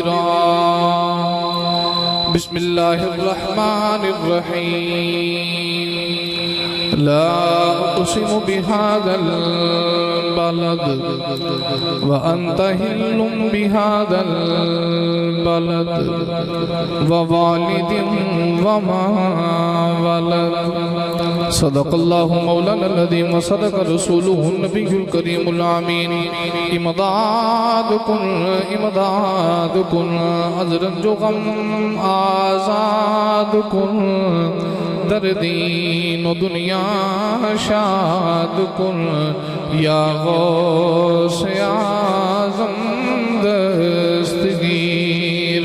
عامرا بسم اللہ الرحمن الرحیم لا اقسم بهذا البلد وانت حل بهذا البلد ووالد وما ولد صدق اللہ مولانا العظیم وصدق رسولہ النبی الکریم الامین امداد کن عذرن جو غم آزاد کن در دین و دنیا شاد کن یا غوث اعظم دستگیر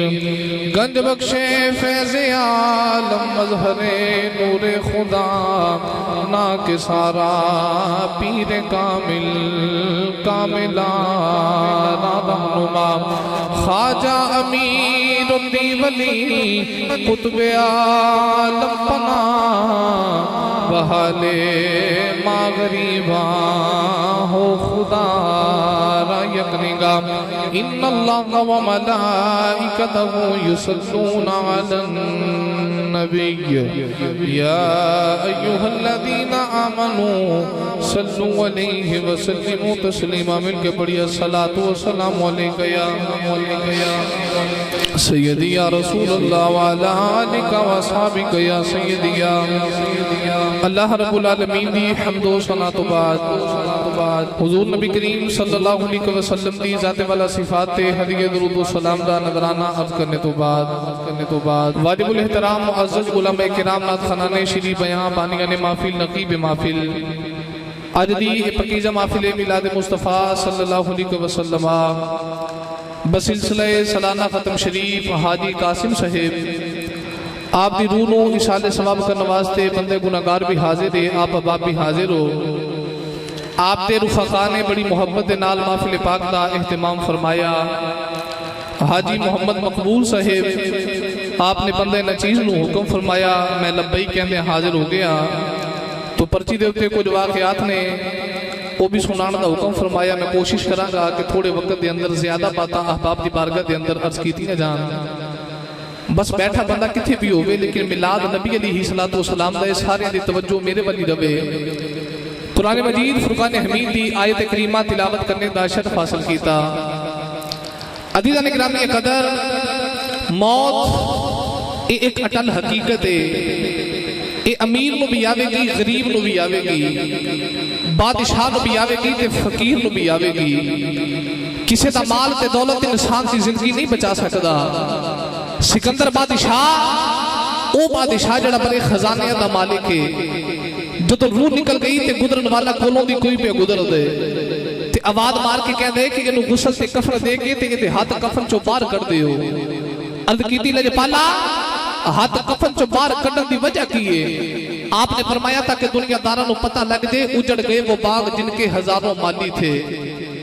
گنج بخش فیض عالم مظہر نور خدا ناک سارا پیر کامل کاملہ رہنما خواجہ امیر الدین ولی قطب عالم پناہ بحالِ مغربہ ہو خدا را یک نگاہ ان اللہ و ملائکتہ یصلون علی النبی یا ایہا الذین آمنوا صلوا علیہ وسلموا تسلیما مل کے پڑھیا الصلاة والسلام علیکہ یا سیدی یا رسول اللہ وعلا آلکہ واصحابکہ یا سیدی یا اللہ رب العالمین دی حمد و ثنا تو بعد حضور نبی کریم صلی اللہ علیہ وسلم دی ذات والا صفات ہدیہ درود و سلام دا نظرانہ عرض کرنے تو بعد واجب الاحترام معزز علماء کرام نات خانان شری بیان بانیان محفل نقیب محفل آج دی پکیزہ محفل میلاد مصطفیٰ صلی اللہ علیہ وسلم بسلسلہ سالانہ ختم شریف حاجی قاسم صاحب آپ دی رونو اشال ثواب کا نوازتے بندے گناہگار بھی حاضر ہے آپ اباب بھی حاضر ہو آپ دے رفقا نے بڑی محبت نال محفل پاک دا اہتمام فرمایا حاجی محمد مقبول صاحب آپ نے بندے نچیز نو حکم فرمایا میں لبئی کہندے حاضر ہو گیا تو پرچی دے ہوتے کچھ واقعات نے وہ بھی سنانا دا حکم فرمایا میں کوشش کروں گا کہ تھوڑے وقت دے اندر زیادہ باتاں احباب دی بارگاہ دے اندر عرض کیتی نہ جان بس بیٹھا بندہ کتھے بھی ہوئے لیکن میلاد نبی علیہ السلام دا سارے دی توجہ میرے والی روے قرآن مجید فرقان حمید دی آیت کریمہ تلاوت کرنے دا شرف حاصل کیتا عزیزان اکرامی قدر موت ایک اٹل حقیقت ہے اے امیر نو بھی آوے گی غریب نو بھی آوے گی بادشاہ نو بھی آوے گی تے فقیر نو بھی آوے گی کسی دا مال تے دولت انسان سی زندگی نہیں بچا سکتا سکندر بادشاہ او بادشاہ جڑا بڑے خزانے دا مالک ہے جو تو روح نکل گئی تے گدرن والا کولوں دی کوئی پہ گدر دے تے آواز مار کے کہہ دے کہ انہوں غسل تے کفر دے کے تے ہاتھ کفن چو بار کر دے ہو عرض کیتی لجے پالا ہاتھ کفن چو بار کٹن دی وجہ کیے آپ نے فرمایا تھا کہ دنیا دارانوں پتہ لگ دے اجڑ گئے وہ باغ جن کے ہزاروں مالی تھے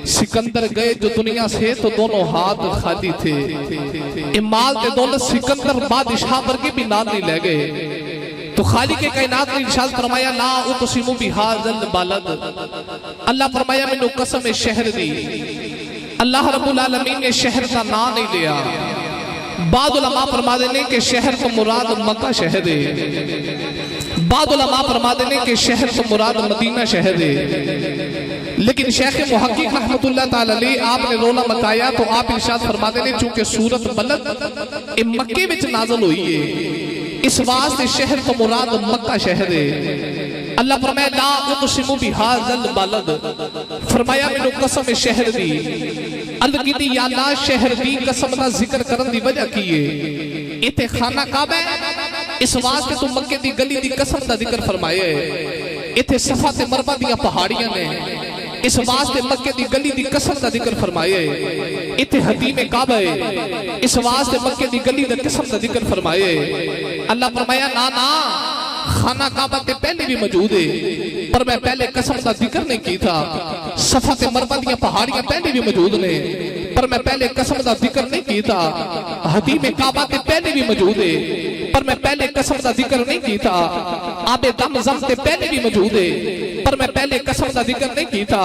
سکندر گئے جو دنیا سے تو دونوں ہاتھ خالی تھے امال تے دولت سکندر بادشاہ برگے بھی نام نہیں لے گئے تو خالق کائنات نے ارشاد فرمایا لا اقسم بهذا البلد اللہ فرمایا میں نے قسم شہر دی اللہ رب العالمین نے شہر کا نام نہیں لیا بعض علماء فرما دینے کہ شہر کو مراد مکہ شہر ہے بعض علماء فرما دینے کہ شہر کو مراد مدینہ شہر ہے لیکن شیخ محقق رحمت اللہ تعالی علیہ آپ نے رولا متایا تو آپ ارشاد فرما دینے چونکہ سورت بلد مکے وچ نازل ہوئی ہے اس واسطے شہر کو مراد مکہ شہر ہے اللہ فرمایا لا اقسم بهذا البلد فرمایا میں نے قسم شہر دی عرض کی تھی یا اللہ شہر دی قسم دا ذکر کرن دی وجہ کیے ایتے خانہ کعبہ ہے اس واسطے تو مکے دی گلی دی قسم دا ذکر فرمایا ہے ایتے صفا تے مروہ دی پہاڑیاں نے اس واسطے مکے دی گلی دی قسم دا ذکر فرمایا ہے ایتے حتیم کعبہ ہے اس واسطے مکے دی گلی دی قسم دا ذکر فرمایا ہے اللہ فرمایا نا خانہ کعبہ کے پہلے بھی موجود ہے پر میں پہلے قسم دا ذکر نہیں کی تھا صفا تے مروہ دی پہاڑیاں پہلے بھی موجود نے پر میں پہلے قسم دا ذکر نہیں کی تھا حتیم کعبہ کے پہلے بھی موجود ہے پر میں پہلے قسم دا ذکر نہیں کی تھا آب دم زم تے پہلے بھی موجود ہے پر پر میں پہلے قسم دا ذکر نہیں کیتا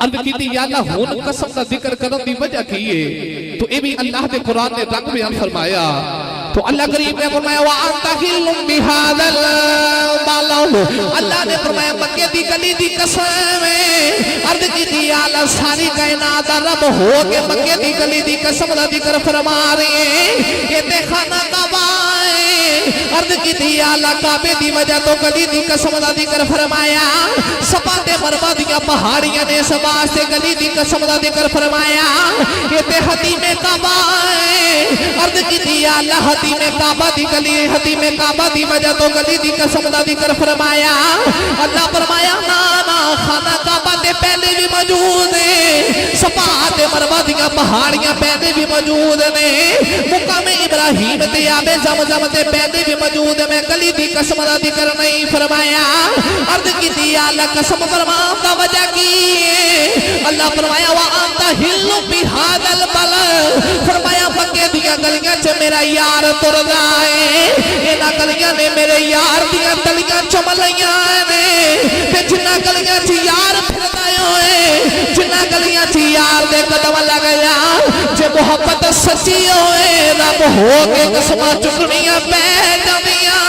عرض کیتی یا اللہ ہون قسم دا ذکر کرن دی وجہ کیے تو اے بھی اللہ دے قرآن نے رنگ بیان فرمایا تو اللہ کریم نے فرمایا وَأَنْتَ حِلٌّ بِهَذَا الْبَلَدِ اللہ نے فرمایا مکے دی گلی دی قسم عرض کیتی یا اللہ ساری کائنات رب ہو کے مکے دی گلی دی قسم دا ذکر فرما رہے ہیں یہ تے خانہ کعبہ عرض کیتی یا اللہ کعبے دی وجہ تو گلی دی قسم دا ذکر فرمایا سپا تے مروا دیا پہاڑیاں نے سبا سے گلی دی قسم دا ذکر فرمایا یہ تے حتیم کعبہ عرض کیتی یا اللہ حتیم کعبہ دی گلی حتیم کعبہ دی وجہ تو گلی دی قسم دا ذکر فرمایا اللہ فرمایا نانا خانہ کعبہ تے پہلے بھی موجود ہے سپا تے مروا دیا پہاڑیاں پہلے بھی موجود نے مقام ابراہیم تے آب زمزم تے پہلے بھی موجود ہے میں گلی دی قسم دا ذکر نہیں فرمایا عرض کیتی یا اللہ قسم فرمان دا وجہ کی اللہ فرمایا وَأَنْتَ حِلٌّ بِهَذَا الْبَلَدِ فرمایا مکے دیا گلیاں چ میرا یار تر جائے اینا گلیاں نے میرے یار دیا گلیاں چملیاں نے تے جنہ گلیاں چ یار پھردا ہوئے جنہ گلیاں چ یار دے قدم لگیا جے محبت سچی ہوئے رب ہو کے قسماں چکنیاں پہ جاندیاں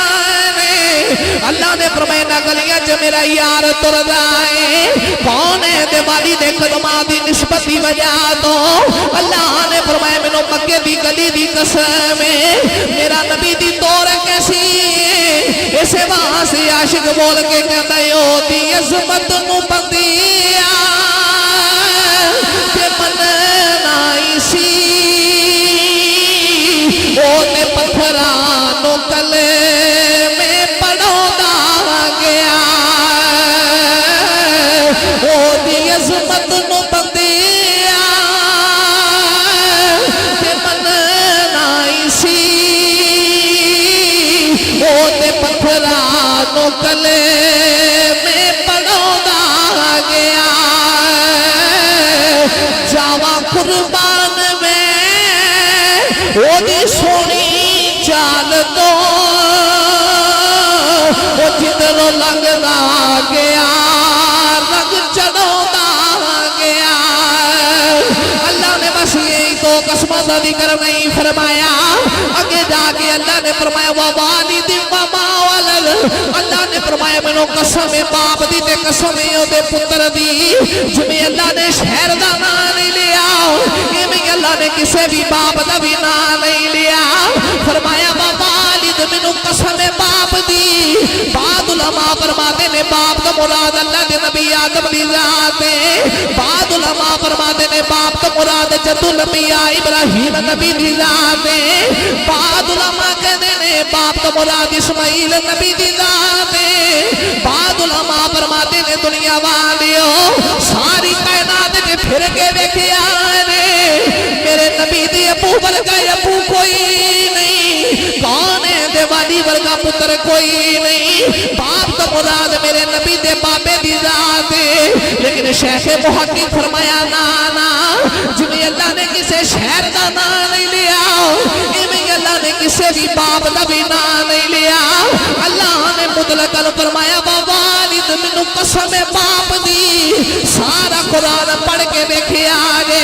اللہ نے فرمایا نہ گلیاں چ میرا یار تر جائے کون ہے دیوالی دے قدماں دی نسبت دی وجہ تو اللہ نے فرمایا مینوں مکے دی گلی دی قسم میرا نبی دی طور کیسی اسے وہاں سے عاشق بول کے کہتا ہے او دی عظمت نو بندیا تے منائی سی او تے پتھراں نو کلے عظمت نو بندیا تے منائی سی او تے پتھراں نو کلے میں پڑھودا گیا جاوا قربان میں او دی سونی چال تو او جدروں لنگدا گیا قسمہ دا ذکر نہیں فرمایا آگے جا کے اللہ نے فرمایا وَوَالِدٍ وَمَا وَلَدَ اللہ نے فرمایا منو قسم باپ دی تے قسم دے پتر دی جمیں اللہ نے شہر دا نام نہیں لیا ایمیں اللہ نے کسے بھی باپ دا بھی نام نہیں لیا فرمایا وَوَالِدٍ منو قسم باپ دی بعض علماء فرماتے نے باپ دا مراد اللہ دے نبی آدم دی ذات ہے بعض علماء فرماتے نے باپ دا مراد جد نبی ابراہیم نبی دی ذات ہے بعض علماء کہتے ہیں باپ دا مراد اسماعیل نبی دی ذات ہے بعض علماء فرماتے نے دنیا والیوں ساری کائنات کے پھر کے دیکھے آنے میرے نبی دی ابو ورگا ابو کوئی نہیں کون ہے دیوالی ورگا پتر کوئی نہیں باپ دا مراد میرے نبی دے باپے دی ذات ہے لیکن شیخ محقق فرمایا نانا جنہیں اللہ نے کسے شہر دا نام نہیں لیا ایمیں اللہ نے کسے بھی باپ دا بھی نام نہیں لیا اللہ نے مطلقاً فرمایا وَوَالِدٍ منو قسم باپ دی سارا قرآن پڑھ کے دیکھے آگے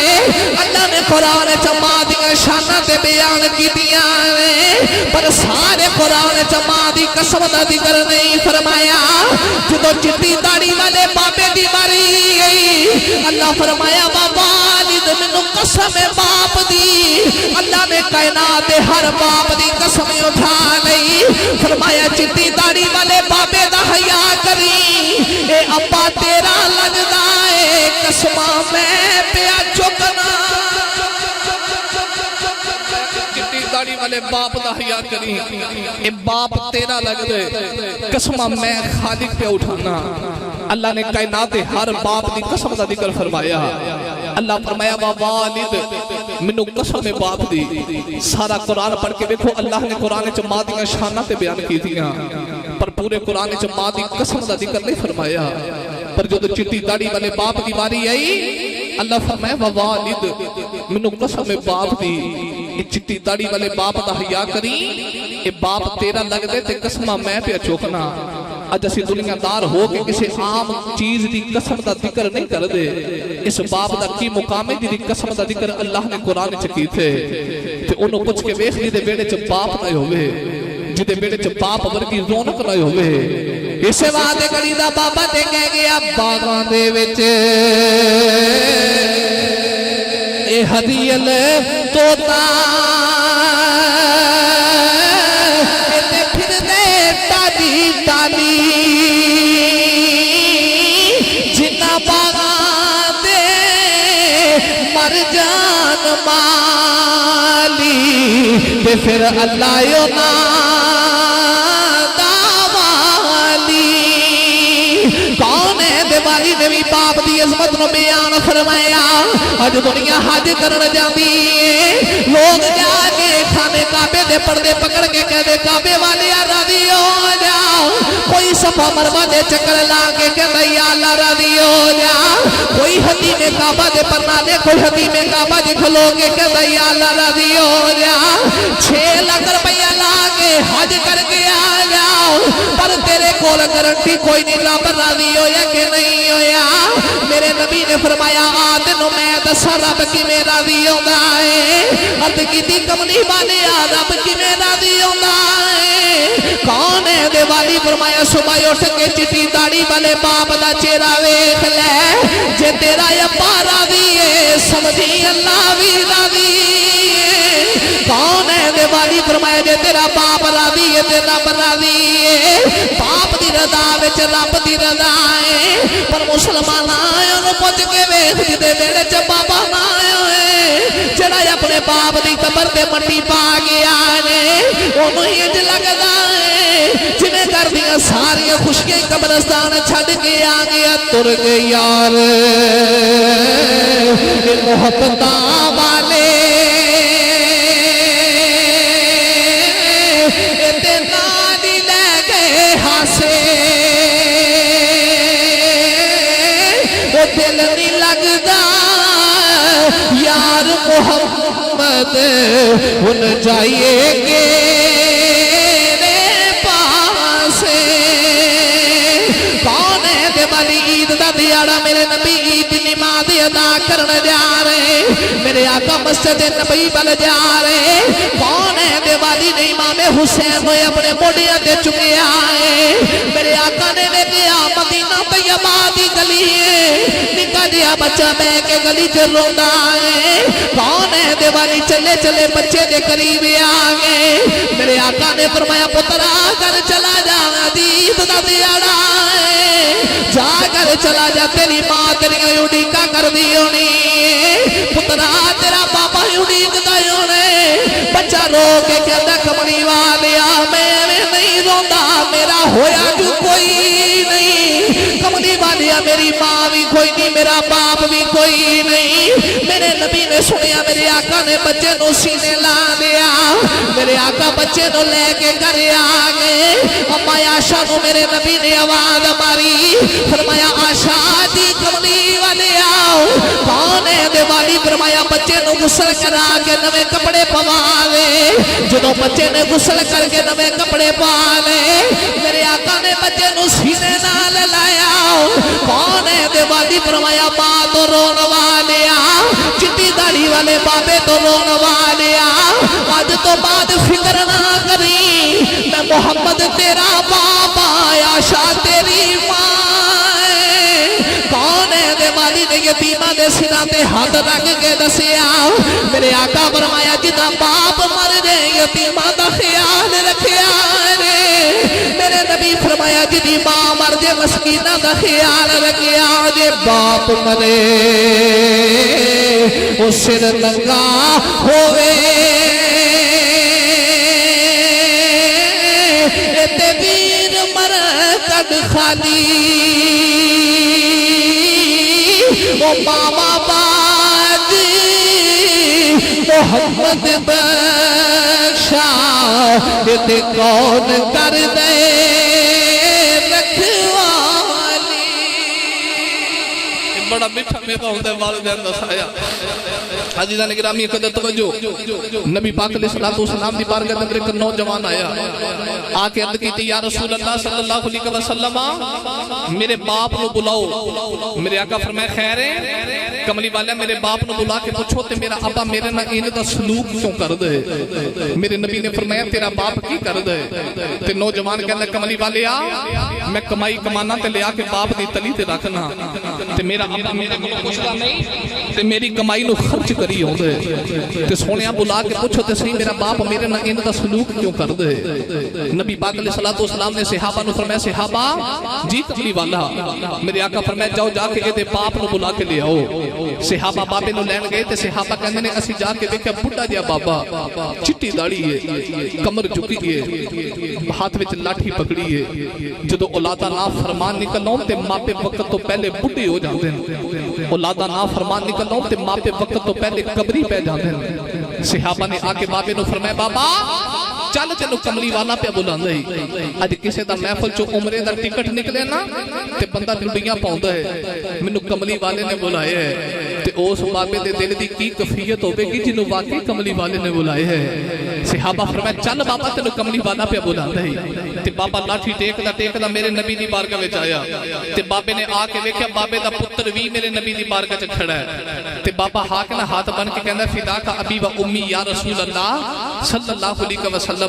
اللہ نے قرآن چما دیا شانہ تے بیان کی دیا پر سارے قرآن چما دی قسم دا ذکر نہیں فرمایا جدو چٹی داڑی والے باپے دی ماری گئی اللہ فرمایا وَوَالِدٍ منو قسم باپ دی اللہ نے کائنات ہر باپ دی قسم اٹھا لئی فرمایا چٹی داڑی والے باپے دا حیا کری اے ابا تیرا لگدا اے قسمہ میں پیا چکنا چٹی داڑی والے باپ دا حیا کری اے باپ تیرا لگدے قسمہ میں خالق پہ اٹھانا اللہ نے کائنات ہر باپ دی قسم دا ذکر فرمایا اللہ فرمایا وَوَالِدٍ منو قسم باپ دی سارا قرآن پڑھ کے دیکھو اللہ نے قرآن چ ماں دیاں شانہ تے بیان کی دیاں پر پورے قرآن چ ماں دی قسم دا ذکر نہیں فرمایا پر جو چٹی داڑی والے باپ دی باری آئی اللہ فرمایا وَوَالِدٍ منو قسم باپ دی چٹی داڑی والے باپ دا حیا کری اے باپ تیرا لگ دے تے قسمہ میں پہ چوکنا اج اسی دنیا دار ہو کے کسی عام چیز دی قسم دا ذکر نہیں کر دے اس باپ دا کی مقام ہے جی قسم دا ذکر اللہ نے قرآن چکی تھے تے انہوں پوچھ کے ویکھ جی دے بیڑے چ باپ نہ ہوئے جی دے بیڑے چ باپ ورگی رونق نہ ہوئے اس وعدے کری دا بابا تے کہہ گیا باغاں دے وچ اے ہدیل توتا تے پھر دے ٹالی ٹالی جنہ باغاں دے مر جان مالی تے پھر اللہ یونا دیوالی نے بھی باپ دی عظمت نو بیان فرمایا اج دنیا حج کرن جاندی ہے لوگ جا کے کھانے کعبے دے پردے پکڑ کے کہتے کعبے والے راضی ہو جا کوئی صفا مروا دے چکر لا کے کہتا یا اللہ راضی ہو جا کوئی حتیم کعبہ دے پرنا دے کوئی حتیم کعبہ دے کھلو کے کہتا یا اللہ راضی ہو جا 6 لاکھ روپیہ لا کے حج کر کے آ جاؤ پر تیرے کول گارنٹی کوئی نہیں رب راضی ہو یا کہ نہیں ہویا میرے نبی نے فرمایا آدنو میں دسا رب کی میں راضی ہوگا ہے عرض کی تھی کملی والے رب کی میں راضی ہوگا ہے کون ہے دیوالی فرمایا صبح اٹھ کے چٹی داڑھی والے باپ دا چہرہ ویکھ لے جے تیرا ابا راضی ہے سمجھی اللہ بھی راضی ہے کون ہے دیوالی فرمایا جے تیرا باپ راضی ہے تے رب راضی ہے باپ دی رضا وچ رب دی رضا ہے پر مسلمان آئے انہوں پوچھ کے ویکھ جدے میرے چ بابا نہ آئے جڑا اپنے باپ دی قبر تے مٹی پا گیا ہے انہوں ہی اج لگدا ہے جنہیں کر دیا ساری خوشیاں قبرستان چھڈ کے آ گیا تر گئے یار محبتاں والے دل نہیں لگدا یار محمد ان جائیے گے پاس کون ہے دیوالی عید دا دیاڑا میرے نبی عید نماز ادا کرن جا رہے میرے آقا مسجد نبی بل جا رہے کون ہے دیوالی نے امام حسین ہوئے اپنے موڑیاں دے چکے آئے میرے آقا نے لے گیا مدینہ طیبہ دی گلی نکا دیا بچہ میں کے گلی چ روندا ہے کون ہے دیوالی چلے چلے بچے دے قریب آگئے میرے آقا نے فرمایا پترا گھر چلا جا عید دا دیاڑا ہے جا کر چلا جا تیری ماں تیری اڈیکا کر دی ہونی پترا تیرا پاپا اڈیک دا ہونے بچہ رو کے کہتا کملی والیا میں نہیں روندا میرا ہویا جو کوئی نہیں کملی والیا میری ماں بھی کوئی نہیں میرا باپ بھی کوئی نہیں میرے نبی نے سنیا میرے آقا نے بچے نو سینے لا دیا میرے آقا بچے نو لے کے گھر آگئے اما عائشہ نو میرے نبی نے آواز ماری فرمایا عائشہ دی کملی والے آؤ کون ہے دیوالی فرمایا بچے نو غسل کرا کے نوے کپڑے پوالے جدو بچے نے غسل کر کے نوے کپڑے پوالے میرے آقا نے بچے نو سینے نال لایا کون ہے دیوالی فرمایا ماں تو رون والیا چٹی داڑھی والے بابے تو رون والیا آج تو بعد فکر نہ کری میں محمد تیرا بابا عائشہ تیری ماں کون ہے دیوالی نے یتیمہ دے سینہ تے ہاتھ رکھ کے دسیا میرے آقا فرمایا جدا باپ مر جائے یتیمہ دا خیال رکھیا میرے نبی فرمایا جدی ماں مر جے مسکینہ دا خیال رکھیا جے باپ مرے اس سر ننگا ہوئے تے ویر مرکد خالی وہ ماما باجی محمد بخشا تے کون کر دے رکھوالی بڑا میٹھا میٹھا ہوتا ہے والدین دسایا عزیزان گرامی قدر توجہ نبی پاک علیہ السلام دی بارگاہ اندر ایک نوجوان آیا آ کے عرض کی یا رسول اللہ صلی اللہ علیہ وسلم میرے باپ نو بلاؤ میرے آقا فرمائے خیر ہے کملی والا میرے باپ نو بلا کے پوچھو تے میرا ابا میرے نہ این دا سلوک کیوں کر دے میرے نبی نے فرمایا تیرا باپ کی کر دے تے نوجوان کہندا کملی والے میں کمائی کمانا تے لیا کے باپ دی تلی تے رکھنا تے میرا ابا میرے کو پوچھدا نہیں تے میری کمائی نو خرچ کری ہوندے تے سونیا بلا کے پوچھو تے صحیح میرا باپ میرے نہ این دا سلوک کیوں کر دے نبی پاک علیہ السلام نے صحابہ نو فرمایا صحابہ جی کملی والا میرے آقا فرمایا جاؤ جا کے اے دے باپ نو بلا کے لے آؤ صحابہ بابے نو لین گئے تے صحابہ کہندے نے اسی جا کے دیکھیا بڈھا جیا بابا چٹی داڑھی ہے کمر جھکی ہے ہاتھ وچ لاٹھی پکڑی ہے جدوں اولاداں نافرمان نکلوں تے ماپے وقت تو پہلے بڈھے ہو جاندے ہیں اولاداں نافرمان نکلوں تے ماپے وقت تو پہلے قبری پہ جاندے ہیں صحابہ نے آ کے بابے نو فرمایا بابا چل چلو کملی والا پہ بلاندے ہی اج کسے دا محفل چو عمرے دا ٹکٹ نکلے نا تے بندہ ڈنڈیاں پاوندا ہے مینوں کملی والے نے بلایا ہے تے اس بابے دے دل دی کی کیفیت ہوے گی جنوں واقعی کملی والے نے بلایا ہے صحابہ فرمایا چل بابا تینوں کملی والا پہ بلاندے ہی تے بابا لاٹھی ٹیکدا میرے نبی دی بارگاہ وچ آیا تے بابے نے آ کے ویکھیا بابے دا پتر وی میرے نبی دی بارگاہ وچ کھڑا ہے تے بابا ہاک نہ ہاتھ بن کے کہندا فدا کا ابی و امی یا رسول اللہ صلی اللہ علیہ وسلم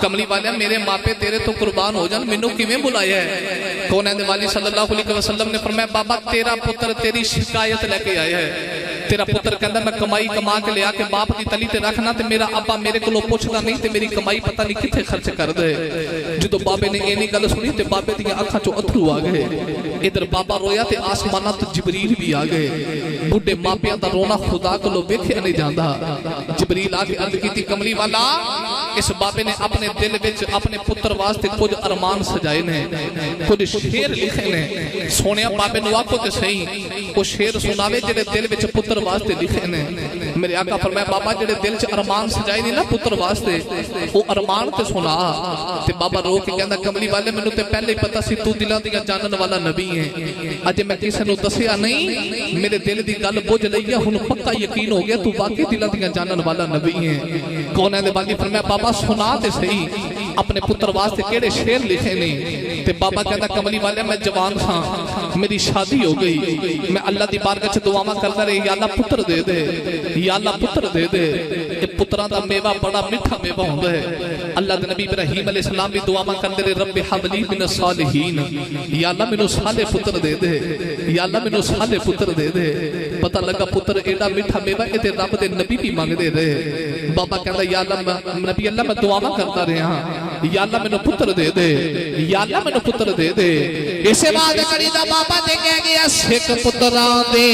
کملی والے میرے ماپے تیرے تو قربان ہو جان مینوں کیویں بلایا ہے کونین والی صلی اللہ علیہ وسلم نے فرمایا بابا تیرا پتر تیری شکایت لے کے آیا ہے تیرا پتر کہندا میں کمائی کما کے لیا کے باپ دی تلی تے رکھنا تے میرا ابا میرے کولوں پوچھدا نہیں تے میری کمائی پتہ نہیں کتھے خرچ کر دے جدوں بابے نے اینی گل سنی تے بابے دی اکھاں چوں اتھرو آ گئے ادھر بابا رویا تے آسماناں تے جبریل بھی آ گئے بڈھے ماپیاں دا رونا خدا کولوں ویکھیا نہیں جاندا جبریل آ کے عرض کیتی کملی والا اس بابے نے اپنے دل وچ اپنے پتر واسطے کچھ ارمان سجائے نے کچھ شعر لکھے نے سونیا بابے نو آکھو تے صحیح او شعر سناوے جڑے دل وچ پتر واسطے لکھے نے میرے آقا فرمایا بابا جڑے دل وچ ارمان سجائے نے نا پتر واسطے او ارمان تے سنا تے بابا رو کے کہندا کملی والے مینوں تے پہلے ہی پتہ سی تو دلاں دی جانن والا نبی ہے اج میں کسے نو دسیا نہیں میرے دل دی گل بوجھ لئی ہے ہن پکا یقین ہو گیا تو واقعی دلاں دی جانن والا نبی ہے کون ہے والی فرمایا بابا سنا تے صحیح اپنے پتر واسطے کیڑے شعر لکھے نے تے بابا کہندا کملی والے میں جوان تھا میری شادی ہو گئی میں اللہ دی بارگاہ وچ دعاواں کردا رہی یا اللہ پتر دے دے یا اللہ پتر دے دے اے پتراں دا میوہ بڑا میٹھا میوہ ہوندا ہے اللہ دے نبی ابراہیم علیہ السلام بھی دعاواں کردے رہے رب حب لی من الصالحین یا اللہ مینوں صالح پتر دے دے یا اللہ مینوں صالح پتر دے دے پتہ لگا پتر ایڈا میٹھا میوہ اے تے رب دے نبی بھی منگدے رہے بابا کہندا یا اللہ نبی اللہ میں دعاواں کردا رہا ہاں یا اللہ مینوں پتر دے دے یا اللہ مینوں پتر دے دے اسے بعد کڑی دا بابا تے کہہ گیا سکھ پتراں دے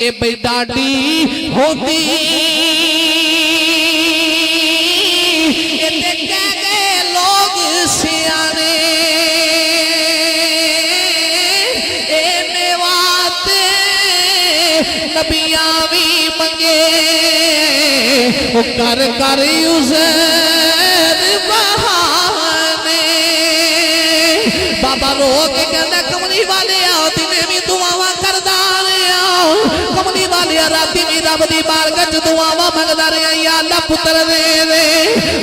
اے بے ڈاڈی ہوندی اے تے کہہ گئے لوگ سیانے اے میوات نبیاں بھی منگے وہ کر کر عزیر بہانے بابا رو کے کہندہ کملی والے آؤ تینے بھی دعاواں کردہ رہے آؤ کملی والے راتی بھی رب دی بارگاہ وچ دعاواں منگدا رہے یا اللہ پتر دے دے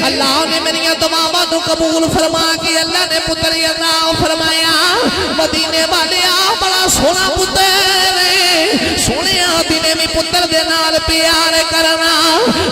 اللہ نے میری دعاواں نو قبول فرما کے اللہ نے پتر عطا فرمایا مدینے والے آ بڑا سونا پتر سونے دینے بھی پتر دے نال پیار کرنا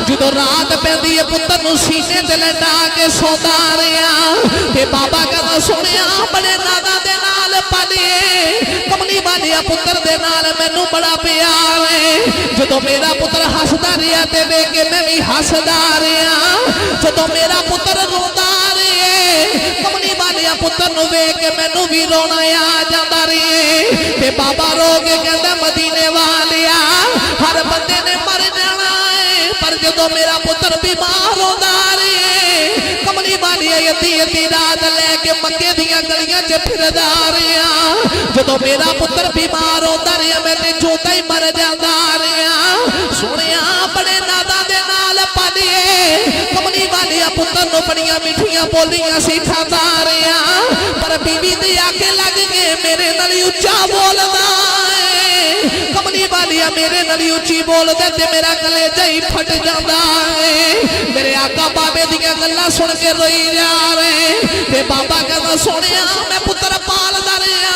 جدو رات پیندی ہے پتر نو سینے تے لٹا کے سوتا رہیا تے بابا کہتا سونے بڑے نادا دے نال پالیے کملی والیا پتر دے نال مینوں بڑا پیار ہے جدو میرا پتر ہسدا رہیا تے دیکھ کے میں بھی ہسدا رہیا جدو میرا پتر روندا رہے کملی والیا پتر نو ویکھ کے مینوں بھی رونا آ جاندا رہے تے بابا رو کے کہندا مدینے والیا ہر بندے نے مر جانا ہے پر جدو میرا پتر بیمار ہوندا رہے کملی والیا یتی رات لے کے مکے دیاں گلیاں چ پھردا رہیا جدو میرا پتر بیمار ہوندا رہیا میں تے جوتا ہی مر جاندا رہیا سونیا بڑے نادا دے نال پالیے کملی والیا پتر نو بڑیاں میٹھیاں بولیاں سکھاتا رہیا پر بیوی دی آکھے لگ کے میرے نال اچا بولدا والی میرے نلی اچھی بول دے تے میرا کلیجہ ہی پھٹ جاتا ہے میرے آقا بابے دیا گلا سن کے روئی جا رہے تے بابا کہتا سنیا میں پتر پال داریا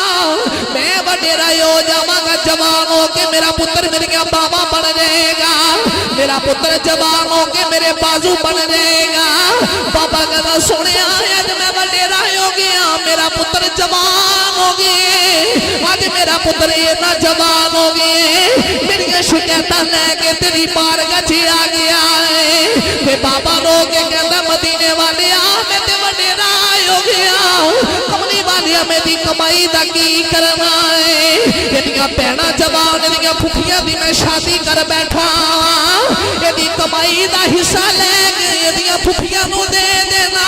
میں وڈیرا ہو جاواں گا جوان ہو کے میرا پتر میرے کیا بابا بن جائے گا میرا پتر جوان ہو کے میرے بازو بن جائے گا بابا کہتا سنیا آج میں وڈیرا ہو گیا میرا پتر جوان ہو گئے آج میرا پتر اینا جوان ہو گئے میری شکایتاں لے کے تیری بارگاہ چ آ گیا ہے تے بابا رو کے کہتا مدینے والے میں تے وڈیرا ہو گیا کملی والی میری کمائی دا کی کرنا ہے یہ بہنا جوان یہ پھوپھیاں دی میں شادی کر بیٹھا یہ کمائی دا حصہ لے کے یہ پھوپھیاں نو دے دینا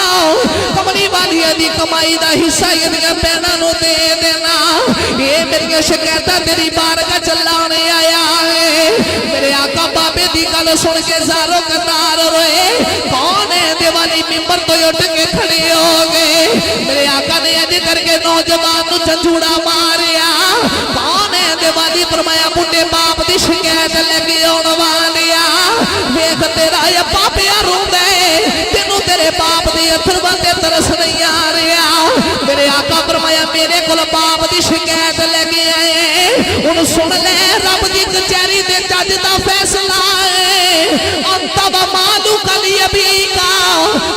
کملی والی دی کمائی دا حصہ یہ بہنا نو دے دینا یہ میری شکایتاں تیری بارگاہ چلانے آیا ہے میرے آقا بابے دی گل سن کے زارو قطار روئے کون ہے دیوالی ممبر تو اٹھ کے کھڑے ہو گئے میرے آقا نے اج کر کے نوجوان نو جھنجھوڑا ماریا کون ہے دیوالی فرمایا بڈھے باپ دی شکایت لگی آن والیا ویکھ تیرا یا پاپیا روندا ہے تینوں تیرے باپ دی اتھرواں تے ترس نہیں آ رہا میرے آقا فرمایا میرے کول باپ دی شکایت لگی آئے ان سن لے رب دی کچہری دے جج دا فیصلہ ہے انت و مالو کلی ابی کا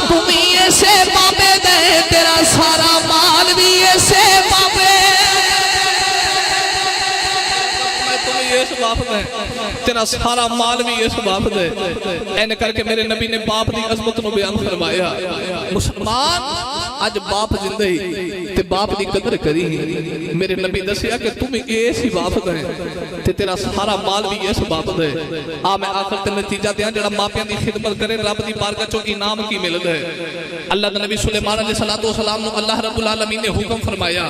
تم ہی ایسے بابے دے تیرا سارا مال بھی ایسے بابے اس باپ دے تیرا سارا مال بھی اس باپ دے این کر کے میرے نبی نے باپ دی عظمت نو بیان فرمایا مسلمان آج باپ زندہ ہی تے باپ دی قدر کری میرے نبی دسیا کہ تم ایسی باپ دے تے تیرا سارا مال بھی اس باپ دے میں آخر تے نتیجہ دیاں جڑا ماپیاں دی خدمت کرے رب دی بارگاہ چوں انعام کی ملد ہے اللہ دے نبی سلیمان علیہ السلام نو اللہ رب العالمین نے حکم فرمایا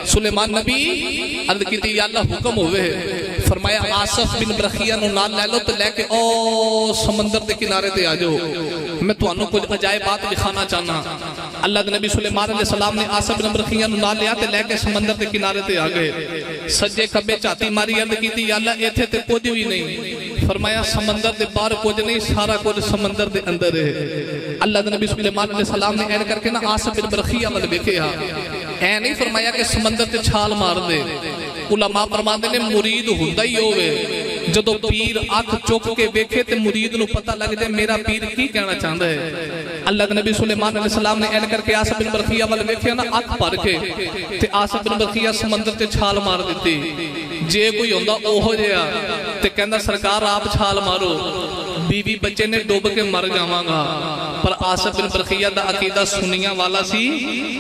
سلیمان نبی عرض کیتی یا اللہ حکم ہوئے فرمایا آصف بن برخیہ نو نال لے لو تو لے کے او سمندر دے کنارے تے آجو میں تو انہوں کچھ عجائبات دکھانا چاہنا اللہ دے نبی سلیمان علیہ السلام نے آصف بن برخیہ نو نال لیا تے لے کے سمندر دے کنارے تے آگئے سجے کبے چاہتی ماری عرض کیتی یا اللہ ایتھے تے کچھ بھی نہیں فرمایا سمندر دے باہر کچھ نہیں سارا کچھ سمندر دے اندر ہے اللہ دے نبی سلیمان علیہ السلام نے این کر کے نا آصف بن برخیہ ول ویکھیا اے نہیں فرمایا کہ سمندر تے چھال مار دے علماء فرماندے نے مرید ہوندا ہی ہوے جدوں پیر اکھ چک کے ویکھے تے مرید نو پتہ لگ جائے میرا پیر کی کہنا چاہندا ہے اللہ کے نبی سلیمان علیہ السلام نے این کر کے آصف بن برخیہ ول ویکھیا نا اکھ بھر کے تے آصف بن برخیہ سمندر تے چھال مار دتی جے کوئی ہوندا اوہو جہا تے کہندا سرکار آپ چھال مارو بیوی بچے نے ڈوب کے مر جاواں گا پر آصف بن برخیہ دا عقیدہ سنیاں والا سی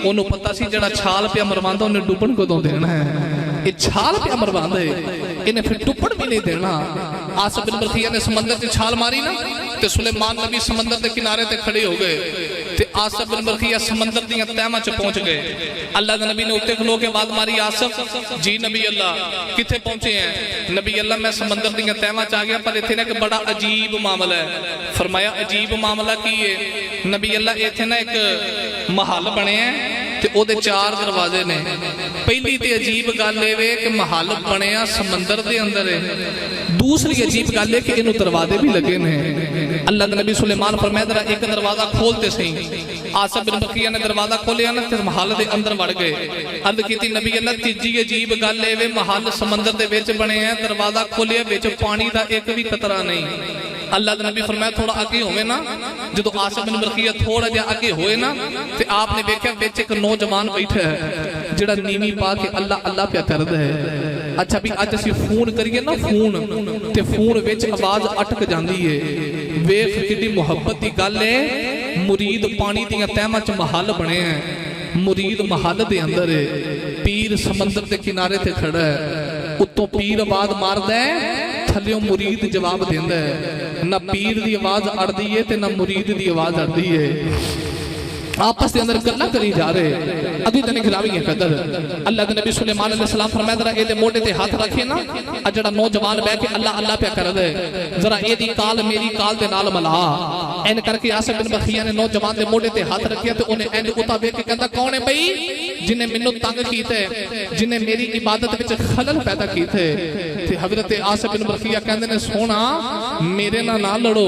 انہوں پتہ سی جڑا چھال پہ مرواندہ انہیں ڈوبن کو دوں دینا ہے یہ چھال پہ مرواندہ ہے انہیں پھر ڈوبن بھی نہیں دینا آصف بن برخیہ نے سمندر تے چھال ماری نا تے سلیمان نبی سمندر تے کنارے تے کھڑے ہو گئے تے آصف بن برخیہ سمندر دیاں تیمہ چ پہنچ گئے اللہ دے نبی نے اٹھے کھلو کے بعد ماری آصف جی نبی اللہ کتھے پہنچے ہیں نبی اللہ میں سمندر دیاں تیمہ چ آ گیا پر اتنے کہ بڑا عجیب معاملہ ہے فرمایا عجیب معاملہ کی ہے نبی اللہ ایتھے نا ایک محل بنے ہیں تے او دے 4 دروازے نے پہلی تے عجیب گل اے کہ محل بنیا سمندر دے اندر ہے دوسری عجیب گل ہے کہ انہوں دروازے بھی لگے نے اللہ دے نبی سلیمان فرمایا ذرا ایک دروازہ کھولتے صحیح آصف بن برخیہ نے دروازہ کھولیا نا تے محل دے اندر وڑ گئے عرض کیتی نبی اللہ تیجی عجیب گل اے محل سمندر دے وچ بنے ہیں دروازہ کھولیا وچ پانی دا ایک بھی قطرہ نہیں اللہ دے نبی فرمایا تھوڑا آگے ہوئے نا جدو آصف بن برخیہ تھوڑا جا آگے ہوئے نا تے آپ نے دیکھا بیچے ایک نوجوان بیٹھا ہے جڑا نیمی پا کے اللہ اللہ پہ کرد ہے اچھا بھی آج اسی فون کریے نا فون تے فون ویچ آواز اٹک جاندی ہے ویخ کتنی محبت دی گل ہے مرید پانی دیاں تیمہ چ محل بنے ہیں مرید محل دے اندر ہے پیر سمندر دے کنارے تے کھڑا ہے اتو پیر آواز مار دے تھلیوں مرید جواب دیندہ ہے نہ پیر دی آواز اڑ دیئے تے نہ مرید دی آواز اڑ دیئے آپس دے اندر گلہ کری جا رہے ادھی تنے گھراوی ہے قدر اللہ دے نبی سلیمان علیہ السلام فرمایا ذرا اے دے موٹے تے ہاتھ رکھے نا اجڑا نوجوان بے کے اللہ اللہ پہ کر دے ذرا اے دی کال میری کال دے نال ملا این کر کے آصف بن برخیہ نے نوجوان دے موٹے تے ہاتھ رکھیا تے انہیں این اتا بے کے کہتا کون ہے بھئی جنہیں منو تنگ کیتے جنہیں میری عبادت وچ خلل پیدا کیتے تے حضرت آصف بن برقیہ کہندے نے سونا میرے نہ لڑو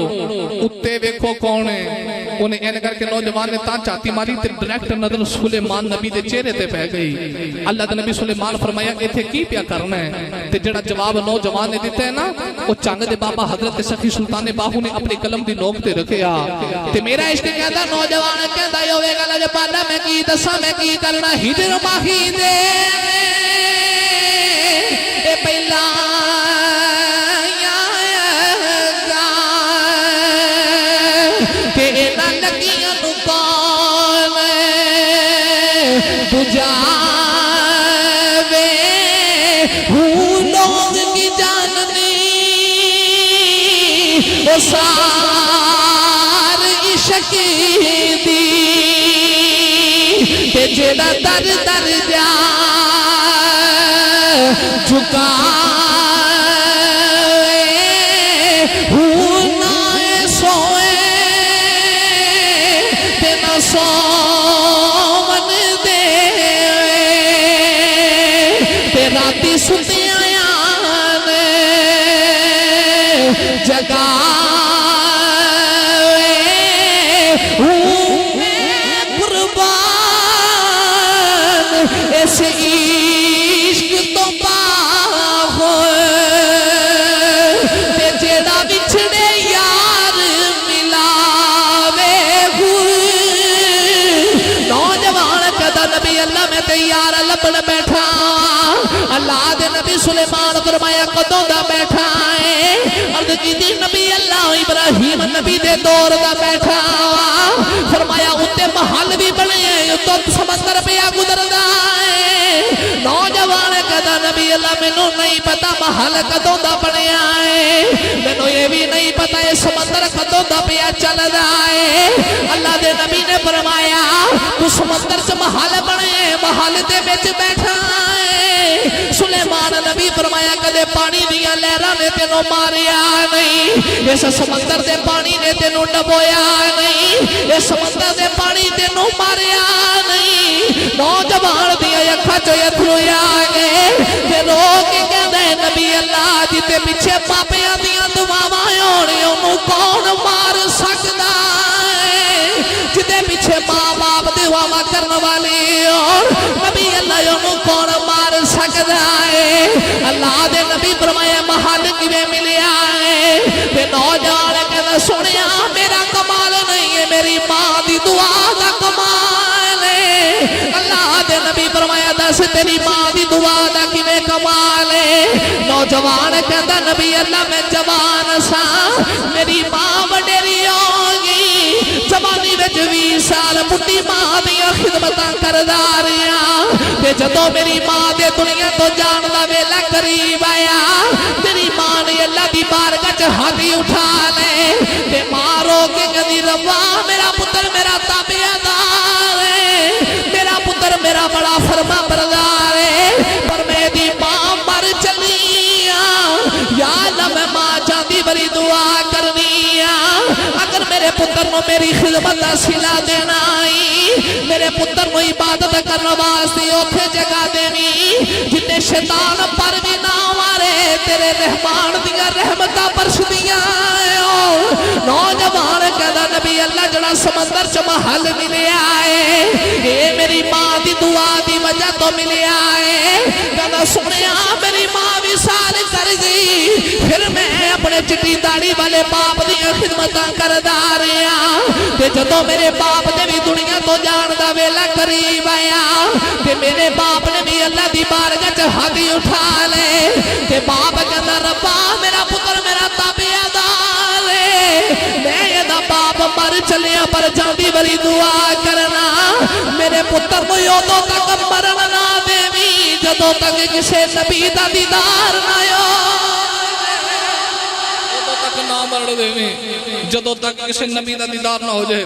اتے ویکھو کون ہے انہیں این کر کے نوجوان نے تاں چاہتی ماری تے ڈائریکٹ نظر سلیمان نبی دے چہرے تے پہ گئی اللہ دے نبی سلیمان فرمایا ایتھے کی پیا کرنا ہے تے جڑا جواب نوجوان نے دیتا ہے نا وہ چنگ دے بابا حضرت سخی سلطان باہو نے اپنی قلم دی نوک تے رکھیا تے میرا عشق کہتا نوجوان کہتا ہوئے گا لج پالا میں کی دسا میں کی کرنا ہجر ماہی دے اے پہلا جاوے ہوں لوگ کی جاننی وہ سار عشق دی کہ جڑا در در جا جھکاوے ہوں نہ سوئے تے نہ سو ستے آیا نے جگاوے ہوں میں قربان اس عشق تو ہوئے تے جیڑا بچھڑے یار ملاوے ہوئے نوجوان کہتا نبی اللہ میں تیار لبن بیٹھا اللہ دے نبی سلیمان فرمایا قدوں دا بیٹھا ہے عرض کی دی نبی اللہ ابراہیم نبی دے دور دا بیٹھا فرمایا اتے محل بھی بنے ہیں تو سمندر پہ گزر دا ہے نوجوان کہتا نبی اللہ میں نو نہیں پتا محل قدوں دا بنے آئے میں نو یہ بھی نہیں پتا یہ سمندر قدوں دا پہ چل رہا ہے اللہ دے نبی نے فرمایا تو سمندر سے محل بنے محل دے بیچ بیٹھا سلیمان نبی فرمایا کدے پانی دیا لہرہ نے تینوں ماریا نہیں اس سمندر دے پانی نے تینوں ڈبویا نہیں اس سمندر دے پانی تینوں ماریا نہیں نوجوان دیا یکھا جو یتھرویا گئے کہ روک کہندے نبی اللہ جتے پیچھے پاپیاں دیا دعاواں ہونی انہوں کون مار سکتا ہے جتے پیچھے ماں باپ دعاواں کرنے والی اور نبی اللہ انہوں کون مار سکتا ہے اللہ دے نبی فرمایا محل کیویں ملیا ہے تے نوجوان کہنا سنیا میرا کمال نہیں ہے میری ماں دی دعا دا کمال ہے اللہ دے نبی فرمایا دس تیری ماں دی دعا دا کیویں کمال ہے نوجوان کہتا نبی اللہ میں جوان سا میری ماں وڈیری ہوگی زمانی وچ 20 سال بڈھی ماں دیا خدمتاں کردا رہیا تے جدوں میری ماں دے دنیا تو جان دا ویلا قریب آیا تیری ماں نے اللہ دی بارگاہ چ ہاتھ اٹھا لے تے ماں رو کے کہندی ربا میرا پتر میرا تابعدار ہے میرا پتر میرا بڑا فرما بردار ہے پر میری ماں مر چلی یا اللہ میں ماں چاہتی بڑی دعا کرنی اگر میرے پتر نو میری خدمت دا صلہ دینا آئی میرے پتر نو عبادت کرنا واسطے اوتھے جگہ دینی جتے شیطان پر بھی نہ مارے تیرے رحمان دیا رحمتہ برش دیا نوجوان کہتا نبی اللہ جڑا سمندر چ محل ملے آئے یہ میری ماں دی دعا دی وجہ تو ملے آئے کہتا سنیا میری ماں بھی سال کر گئی پھر میں اپنے چٹی داڑی والے باپ دیا خدمتاں کردہ رہا تے جدوں میرے باپ نے بھی دنیا تو جان دا ویلا قریب آیا تے میرے باپ نے بھی اللہ دی بارگاہ چ ہاتھ اٹھا لے تے باپ کہندا ربا میرا پتر میرا تابعدار ہے میں دا باپ مر چلیا پر جاندی بڑی دعا کرنا میرے پتر کو یودوں تک مرن نہ دیوی جدوں تک کسے نبی دا دیدار نہ ہو جدوں تک کسی نبی دا دیدار نہ ہو جائے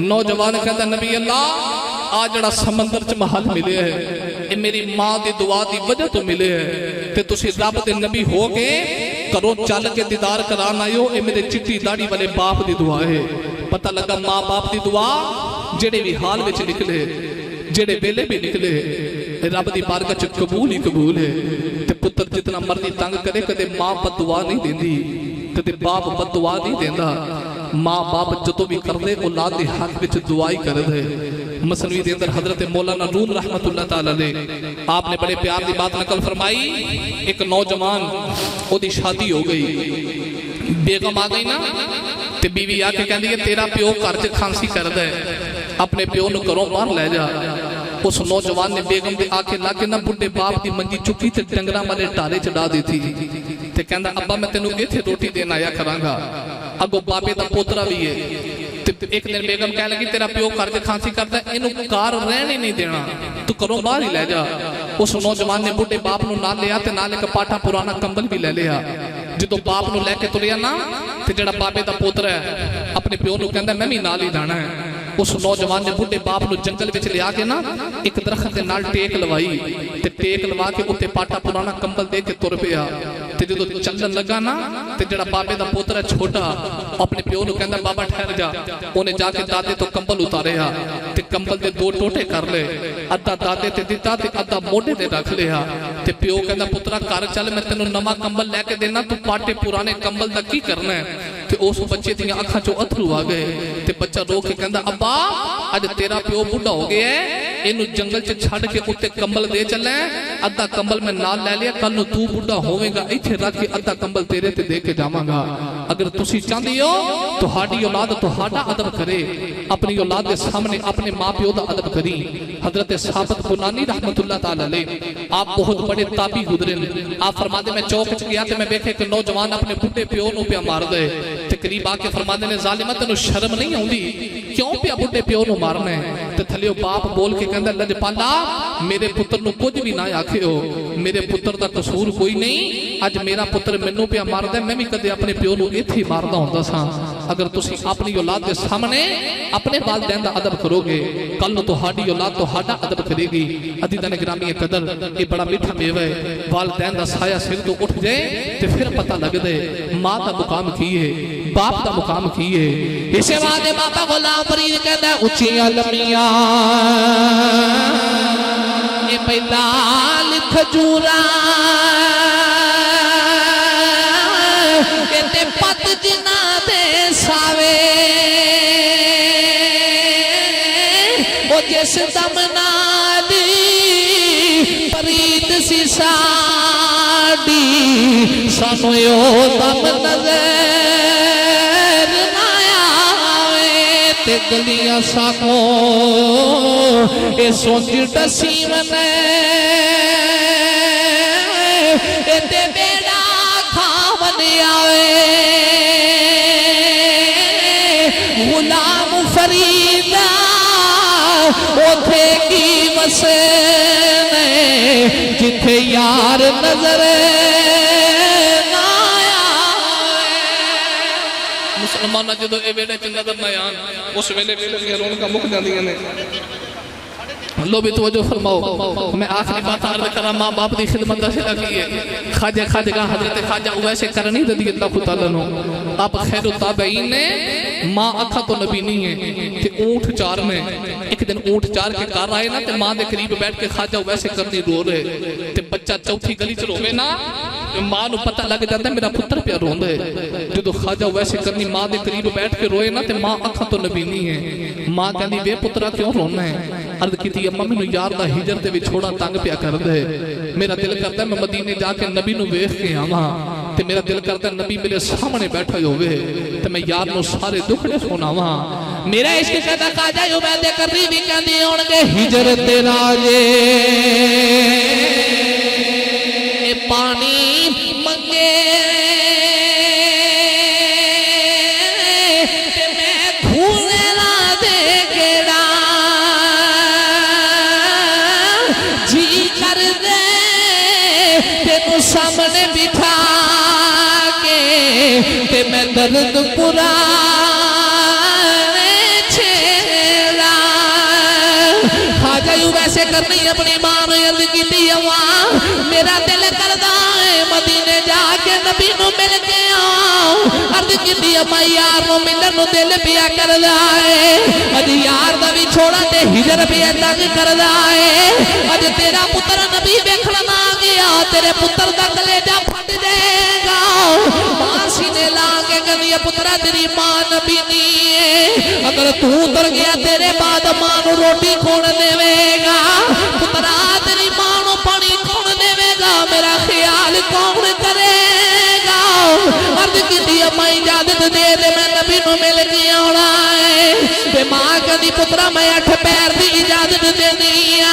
نوجوان کہتا نبی اللہ آج جڑا سمندر چ محل ملے ہے یہ میری ماں دی دعا دی وجہ تو ملے ہے تے تسی رب دے نبی ہو گے کرو چل کے دیدار کران آئیو یہ میرے چٹی داڑی والے باپ دی دعا ہے پتہ لگا ماں باپ دی دعا جڑے بھی حال وچ نکلے جڑے ویلے بھی نکلے رب دی بارگاہ چ قبول ہی قبول ہے تے پتر جتنا مرضی تنگ کرے کدے ماں بد دعا نہیں دیندی کدے باپ بد دعا نہیں دیندا ماں باپ جدو بھی کردے اولاد دے حق وچ دعائی کردے مثنوی دے اندر حضرت مولانا روم رحمت اللہ تعالی علیہ آپ نے بڑے پیار دی بات نقل فرمائی ایک نوجوان او دی شادی ہو گئی بیگم آ گئی نا تے بیوی آ کے کہندی ہے تیرا پیو گھر چ کھانسی کردا ہے اپنے پیو نو گھروں باہر لے جا اس نوجوان نے بیگم دے آ کے لا کے نہ بڈھے باپ دی منجی چکی تے ڈنگراں والے ٹارے چ ڈا دیتی تے کہندا ابا میں تینوں ایتھے روٹی دین آیا کراں گا اگو بابے دا پوترا بھی ہے ایک دن بیگم کہنے لگی تیرا پیو گھر چ کھانسی کردا ہے اینوں کار رہنے نہیں دینا تو گھروں باہر ہی لے جا اس نوجوان نے بڈھے باپ نو نال لیا تے نال ایک پاٹا پرانا کمبل بھی لے لیا جدوں باپ نو لے کے تریا نا تے جڑا بابے دا پوترا ہے اپنے پیو نو کہندا میں بھی نال ہی جانا ہے اس نوجوان نے بڈھے باپ نو جنگل وچ لیا کے نا ایک درخت دے نال ٹیک لوائی تے ٹیک لوا کے اوتے پاٹا پرانا کمبل دے کے تر پیا تے جدوں چلن لگا نا تے جڑا بابے دا پوترا چھوٹا اپنے پیو نو کہندا بابا ٹھہر جا اونے جا کے دادے تو کمبل اتاریا تے کمبل دے دو ٹوٹے کر لے ادھا دادے تے دتا تے ادھا موڈے تے رکھ لیا تے پیو کہندا پترا گھر چل میں تینوں نواں کمبل لے کے دینا تو پاٹے پرانے کمبل دا کی کرنا ہے تے اس بچے دیاں اکھاں چوں اتھرو آ گئے تے بچہ رو کے کہندا ابا اج تیرا پیو بڈھا ہو گیا ہے اینو جنگل چ چھڈ کے اوتے کمبل دے چلے ادھا کمبل میں نال لے لیا کل نو تو بڈھا ہوویں گا ایتھے رکھ کے ادھا کمبل تیرے تے دے کے جاواں گا اگر تسی چاہندے ہو تہاڈی اولاد تہاڈا ادب کرے اپنی اولاد دے سامنے اپنے ماں پیو دا ادب کری حضرت ثابت بنانی رحمت اللہ تعالی علیہ آپ بہت بڑے تابعی گزرے آپ فرماتے میں چوک وچ گیا تے میں ویکھے کہ نوجوان اپنے بڈھے پیو نو پیا مار دے تے قریب آ کے فرماتے نے ظالما تینو شرم نہیں اوندی کیوں پیا بڈھے پیو نو مارنا ہے تے تھلیو باپ بول کے کہندا لجپالا میرے پتر نو کچھ بھی نہ آکھیو میرے پتر دا قصور کوئی نہیں اج میرا پتر مینوں پیا ماردا میں بھی کدے اپنے پیو نو ایتھے ماردا ہوندا سا اگر تسی اپنی اولاد دے سامنے اپنے والدین دا ادب کرو گے کل نو تہاڈی اولاد تہاڈا ادب کرے گی عزیزان گرامی قدر یہ بڑا میٹھا میوہ ہے والدین دا سایہ سر تو اٹھ جائے تے پھر پتہ لگ دے ماں دا مقام کی ہے باپ دا مقام کی ہے اسے وعدے بابا غلام فرید کہتا ہے اچھیاں لمیاں یہ پیلال کھجورا یہ پت جنا دے ساوے وہ جس دم نالی فرید سی ساڑی سانو یو دم نظر تے گلیاں سانو اے سونج ڈسی منے اے تے بیڑا کھاون آوے غلام فریدا اوتھے کی وسنے جتھے یار نظر مسلمانہ جدو اے ویڑے چ نظر نہ آن اس ویلے ویلے رونقاں مک جاندیاں نے لو بھی توجہ فرماؤ میں آخری بات عرض کرا ماں باپ دی خدمت دا سلا کی ہے خواجہ خواجگاہ حضرت خواجہ اویسے کرنی رضی اللہ تعالیٰ عنہ آپ خیر التابعین نے ماں اکھا تو نبی نہیں ہے کہ اونٹ چار میں ایک دن اونٹ چار کے کار آئے نا تے ماں دے قریب بیٹھ کے خواجہ اویسے کرنی رو رہے تے بچہ چوتھی گلی چ روے نا ماں نو پتہ لگ جاتا ہے میرا پتر پیا روندا ہے جدو خواجہ اویسے کرنی ماں دے قریب بیٹھ کے روئے نا تے ماں اکھا تو نبی نہیں ہے ماں کہندی بے پترا کیوں رونا ہے عرض کیتی اما مینوں یار دا ہجر تے وچ چھوڑا تنگ پیا کردا ہے میرا دل کردا ہے میں مدینے جا کے نبی نو ویکھ کے آواں تے میرا دل کردا ہے نبی میرے سامنے بیٹھا ہوئے تے میں یار نو سارے دکھڑے سناواں میرا عشق کہدا خواجہ یوں میں دے کری بھی کہندی ہون گے ہجر تیرا جے پانی منگے تے میں کھولے لا دے گیڑا جی کر دے تینوں سامنے بٹھا کے تے میں درد پورا چھیڑا خواجہ یوں ویسے کرنی اپنی ماں نے عرض کی تھی میرا دل کردا ہے مدینے جا کے نبی نو مل کے آؤں عرض کی اما یار نو ملن نو دل پیا کردا ہے اج یار دا بھی چھوڑا تے ہجر پیا تنگ کردا ہے اج تیرا پتر نبی ویکھن آ گیا تیرے پتر دا کلیجہ پھٹ جائے گا ماں سینے لا کے کہنی پترا تیری ماں نبی نہیں ہے اگر تو اتر گیا تیرے بعد ماں نو روٹی کون دے گا پترا تیری ماں نو پانی کون دے گا میرا خیال کون کرے گا عرض کی اما اجازت دے دے میں نبی نو مل کے آنا ہے تے ماں کہنی پترا میں 8 پیر دی اجازت دے دیا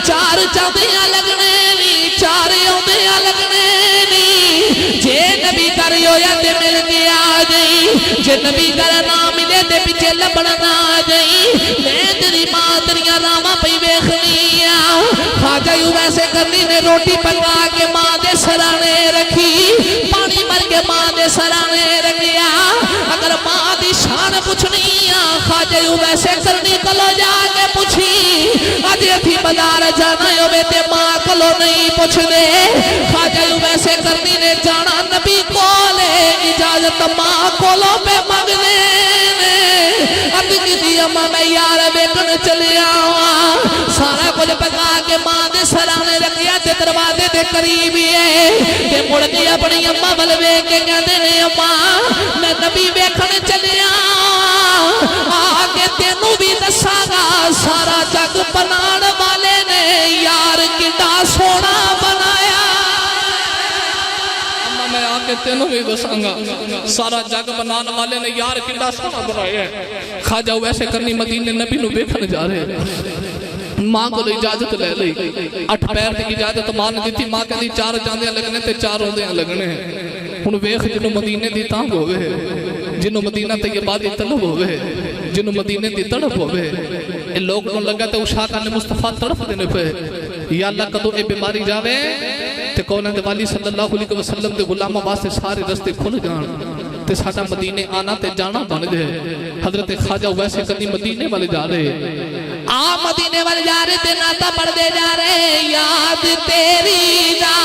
4 چاندیاں لگنے نہیں 4 آندیاں لگنے نہیں جے نبی کر ہویا تے مل کے آ جئی جے نبی کر نہ ملے تے پیچھے لبڑ نہ جئی میں تیری ماں تیریاں راواں پئی ویکھنی آ خواجہ یوں ویسے کرنی نے روٹی پکا کے ماں دے سرانے رکھی پانی بھر کے ماں دے سرانے رکھیا اگر ماں دی شان پوچھنی آ خواجہ یوں ویسے کرنی کلو جا کے پوچھی اج اتھی بازار جانا ہوے تے ماں کلو نہیں پوچھ دے خواجہ یوں ویسے کرنی نے جانا نبی کولے اجازت ماں کولو پہ منگنے عرض کی اما میں یار ویکھن چلے آواں سارا کچھ پکا کے ماں دے سرانے رکھیا تے دروازے دے قریب ہی ہے تے مڑ کے اپنی اما ول ویکھ کے کہندے نے اما میں نبی ویکھن چلے آ کے تینوں بھی دساں گا سارا جگ بنان والے نے یار کڈا سونا بنایا میں آگے تینوں بھی دساں گا سارا جگ بنان والے نے یار کڈا سونا بنایا ہے خواجہ ویسے کرنی مدینے نبی نو ویکھن جا رہے ماں کو اجازت لے لئی 8 پیر دی اجازت ماں نے دیتی ماں کہندی 4 چاندیاں لگنے تے 4 اوندیاں لگنے ہن ویکھ جنوں مدینے دی تانگ ہوے جنوں مدینہ طیبہ دی طلب ہوے جنوں مدینے دی تڑپ ہوے اے لوگ نوں لگا تے اشاق نے مصطفیٰ تڑپ دینے پے یا اللہ کدو اے بیماری جاوے تے کونہ دے والی صلی اللہ علیہ وسلم دے غلاماں واسطے سارے رستے کھل جان تے ساڈا مدینے آنا تے جانا بن جائے حضرت خواجہ ویسے کرنی مدینے والے جا رہے آ مدینے والے جا رہے تے ناتا پڑھ دے جا رہے یاد تیری دا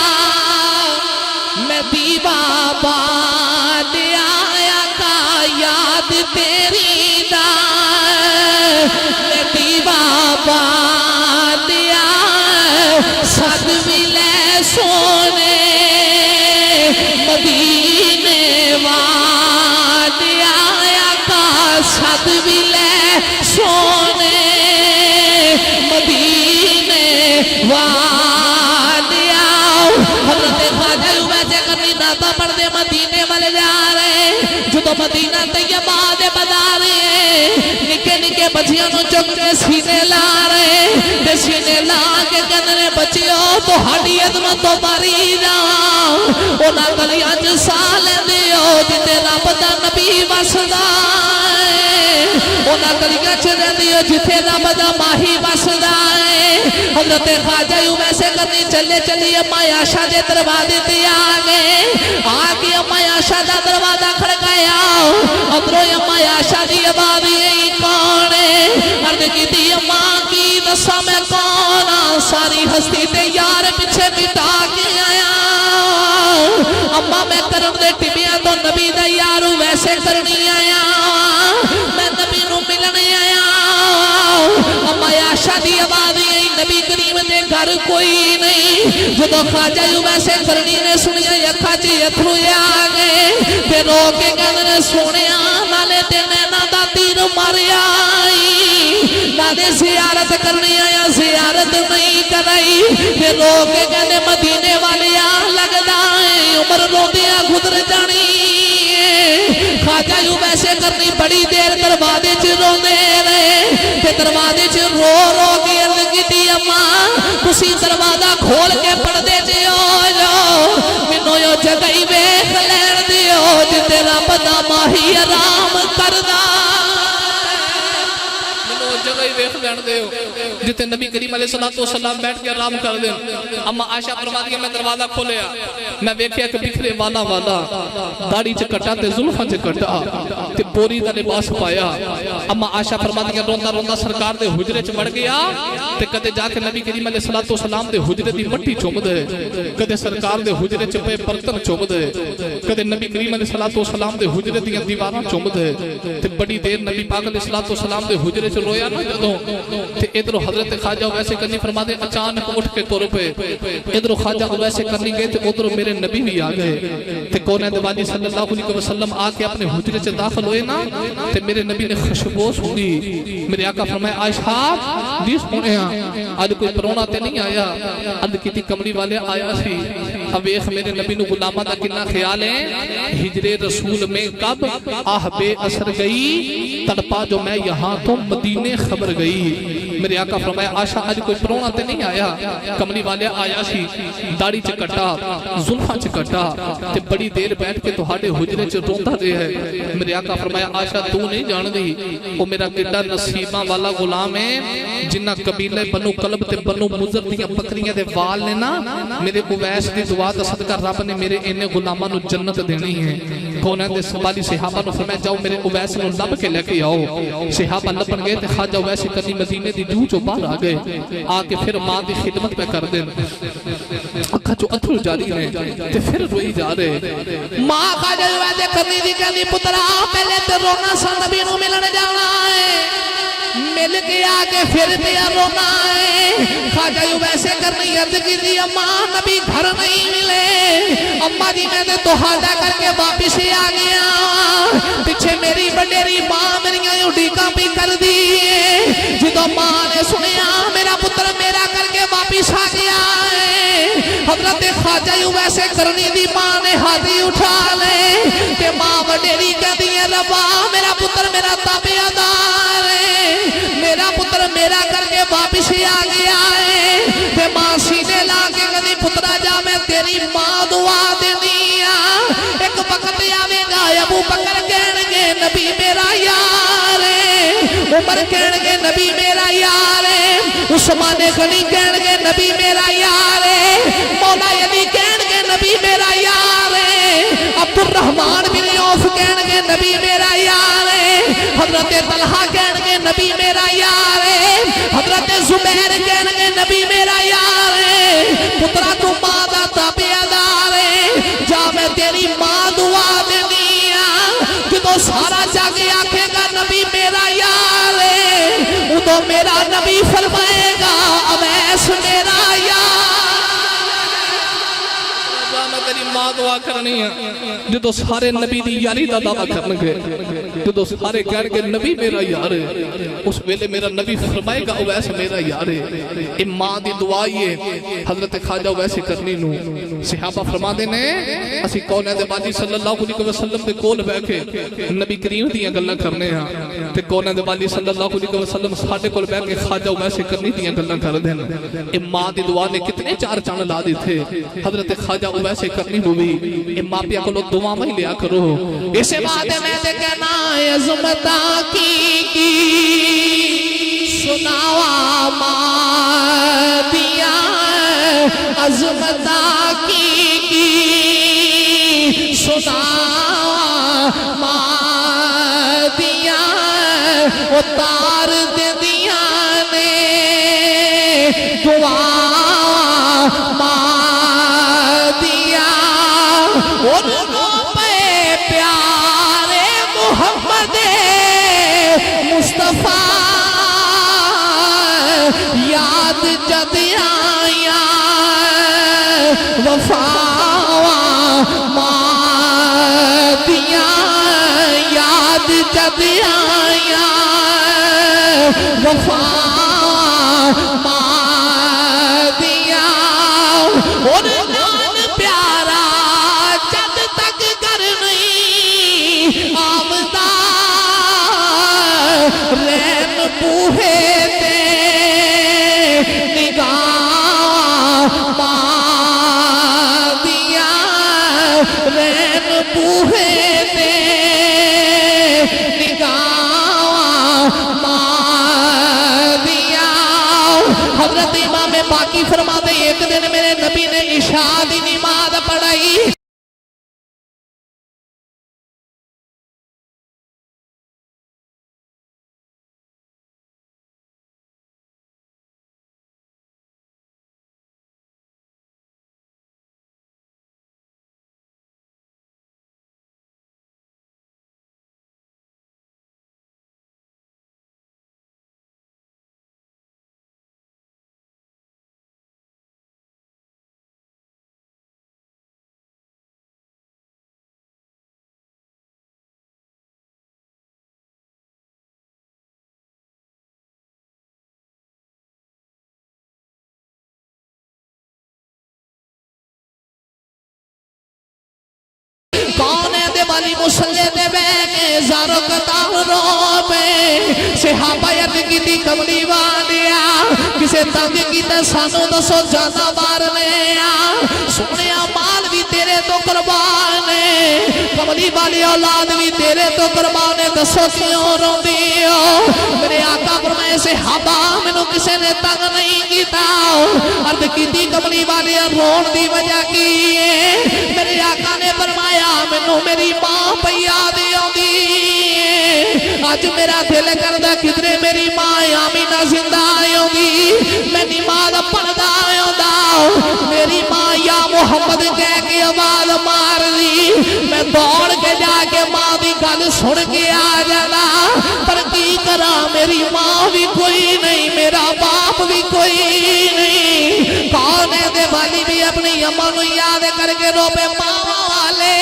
میں دیوا باد آیا کا یاد تیری دا میں دیوا باد آیا صد ملے سونے مدینے واد آیا کا صد ملے سونے مدینے واد آؤ حضرت خواجہ ویسے کرنی ناتا پڑھ دے مدینے والے جا رہے جدو مدینہ طیبہ دے بازار نکے نکے بچیاں نو چک کے سینے لا رہے تے سینے لا کے کہنے بچیوں تو ہڈی عظمت تو باری جاؤ اونا گلیاں چ سال دیو جتے رب دا نبی وسدا اونا گلیاں چ دیو جتے رب دا ماہی وسدا حضرت خواجہ یوں ویسے کرنی چلے چلی اما عائشہ دے دروازے تے آ کے اما عائشہ دا دروازہ کھڑکایا اندروں اما عائشہ دی آواز یہی کون ہے عرض کی اما کی دساں میں کون ساری ہستی تے یار پیچھے مٹا کے آیا اما میں کرن دے ٹبیاں تو نبی دا یارو ویسے کرنی آیا میں نبی نو ملنے آیا اما عائشہ دی آواز یہی نبی کریم دے گھر کوئی نہیں جدو خواجہ یوں ویسے کرنی نے سنیا یکھا چی اتھرو آ گئے تے رو کے کہنے سونے نالے تے نینا دا تیر ماریا نالے زیارت کرنی آیا زیارت نہیں کرائی تے رو کے کہنے مدینے والے لگدا ہے عمر رو دیا گزر جانی خواجہ یوں ویسے کرنی بڑی دیر دروازے چ روندے رہے تے دروازے چ رو رو کے عرض کیتی اما تسی دروازہ کھول کے پردے چ آ جاؤ مینوں یو جگہ ہی ویکھ لین دیو جتے رب دا ماہی آرام کردا مینوں جگہ ہی ویکھ لین دیو جتے نبی کریم علیہ الصلوۃ والسلام بیٹھ کے آرام کر دین اما عائشہ فرماتی ہے میں دروازہ کھولیا میں ویکھیا کہ بکھرے والا داڑھی چ کٹا تے زلفاں چ کٹا تے بوری دا لباس پایا اما عائشہ فرماتی ہے روندا روندا سرکار دے حجرے چ بڑھ گیا تے کدے جا کے نبی کریم علیہ الصلوۃ والسلام دے حجرے دی مٹی چوم دے کدے سرکار دے حجرے چ پے برتن چوم دے کدے نبی کریم علیہ الصلوۃ والسلام دے حجرے دی دیواراں چوم دے تے بڑی دیر نبی پاک علیہ الصلوۃ والسلام دے حجرے چ رویا نہ جدوں تے ادھر حضرت خواجہ ویسے کرنی فرماتے اچانک اٹھ کے تر پے ادھر خواجہ ویسے کرنی گئے تے ادھر میرے نبی بھی آ گئے تے کون ہے والی صلی اللہ علیہ وسلم آ کے اپنے حجرے چ داخل ہوئے نا تے میرے نبی نے خوشبو سنی میرے آقا فرمایا عائشہ دی سنے اج کوئی پرونا تے نہیں آیا عرض کیتی کملی والے آیا سی اب ویکھ میرے نبی نو غلاماں دا کتنا خیال ہے ہجرے رسول میں کب آہ بے اثر گئی تڑپا جو میں یہاں تو مدینے خبر گئی میرے آقا فرمایا عائشہ آج کوئی پرونا تے نہیں آیا کملی والے آیا سی داڑھی چ کٹا زلفاں چ کٹا تے بڑی دیر بیٹھ کے تہاڈے حجرے چ روندا رہیا ہے میرے آقا فرمایا عائشہ تو نہیں جان دی او میرا کڈا نصیباں والا غلام ہے جنہ قبیلے بنو کلب تے بنو مضر دیاں بکریاں دے وال نے نا میرے اویس دی دعا دا صدقہ رب نے میرے انہیں غلاماں نو جنت دینی ہے کون ہے دے سوالی صحابہ نو فرمایا جاؤ میرے اویس نو لب کے لے کے آؤ صحابہ لبن گئے تے خواجہ اویس کرنی مدینے دی جو جو باہر آ گئے آ کے پھر ماں دی خدمت پہ کر دیں اکھا جو اتھر جاری رہے تے پھر روئی جا رہے ماں خواجہ اویس کرنی دی کرنی پترا پہلے تے رونا سا نبی نو ملن جانا ہے مل کے آگے پھر پیا رونا ہے خواجہ ویسے کرنی عرض کی دی اماں نبی گھر نہیں ملے اماں جی میں نے توحادہ کر کے واپس ہی آ گیا پیچھے میری بڑیری ماں میری اڈیکاں بھی کر دی جدو ماں نے سنیا میرا پتر میرا کر کے واپس آ گیا ہے حضرت خواجہ ویسے کرنی دی ماں نے ہاتھی اٹھا لے کہ ماں بڑیری کہہ دی ربا میرا پتر میرا تابع دار ہے میرا پتر میرا کر کے واپس ہی آ گیا ہے تے ماں سینے لا کے کہنی پترا جا میں تیری ماں دعا دینی ایک وقت آوے گا ابو بکر کہن گے نبی میرا یار ہے عمر کہن گے نبی میرا یار ہے عثمان غنی کہن گے نبی میرا یار ہے مولا علی کہن گے نبی میرا یار ہے عبد الرحمن بن عوف کہن گے نبی میرا یار ہے حضرت طلحہ کہن گے نبی میرا یار ہے حضرت زبیر کہن گے نبی میرا یار ہے پترا تو ماں دا تابع دار ہے جا میں تیری ماں دعا دینی جدو سارا جاگے آکھے گا نبی میرا یار ہے ادو میرا نبی فرمائے گا اویس میرا یار تیری ماں دعا کرنی ہے جدو سارے نبی دی یاری دا دعویٰ کرنگے جدو سارے کہن گے نبی میرا یار ہے اس ویلے میرا نبی فرمائے گا اویس میرا یار ہے اے ماں دی دعائی ہے حضرت خواجہ ویسے کرنی نو صحابہ فرما دینے اسی کون ہے دے باجی صلی اللہ علیہ وسلم دے کول بیٹھے نبی کریم دیاں گلاں کرنے ہیں تے کون ہے دے باجی صلی اللہ علیہ وسلم ساڈے کول بیٹھ کے خواجہ ویسے کرنی دیاں گلاں کر دین اے ماں دی دعا نے کتنے چار چاند لا دی تھے حضرت خواجہ ویسے کرنی ہوئی اے ماں پیا کو لو دعا میں لیا کرو اسے بات میں تے کہنا عظمتا کی سناوا ماں دیا عظمتا کی سناوا ماں دیا اتار دے دیا نے دعا انہوں پہ پیارے محمد مصطفیٰ یاد جد آیا وفا ماں دیا یاد جد آیا وفا ماں دیا اور رین بوہے تے نگاہ ماں دیا رین بوہے تے نگاہ ماں والی مسلے دے بے کے زارو قطار رو پہ صحابہ عرض کی تھی کملی والیا کسے تنگ کی تے سانو دسو جانا مارنے سونے مال بھی تیرے تو قربانے کملی والی اولاد بھی تیرے تو قربانے دسو کیوں رو دیو میرے آقا فرمائے صحابہ منو کسے نے تنگ نہیں کیتا عرض کی تھی کملی والی رون دی وجہ کی میرے آقا نے فرمایا منو میری ماں پیا دیوں دی آج میرا دل کردہ کدرے میری ماں آمینہ زندہ آئیوں گی میں نماز پڑھدا آئیوں دا میری ماں یا محمد کہہ کے آواز مار دی میں دوڑ کے جا کے ماں دی گل سن کے آ جانا پر کی کرا میری ماں بھی کوئی نہیں میرا باپ بھی کوئی نہیں کون ہے دے والی بھی اپنی اماں نو یاد کر کے رو پہ ماں والے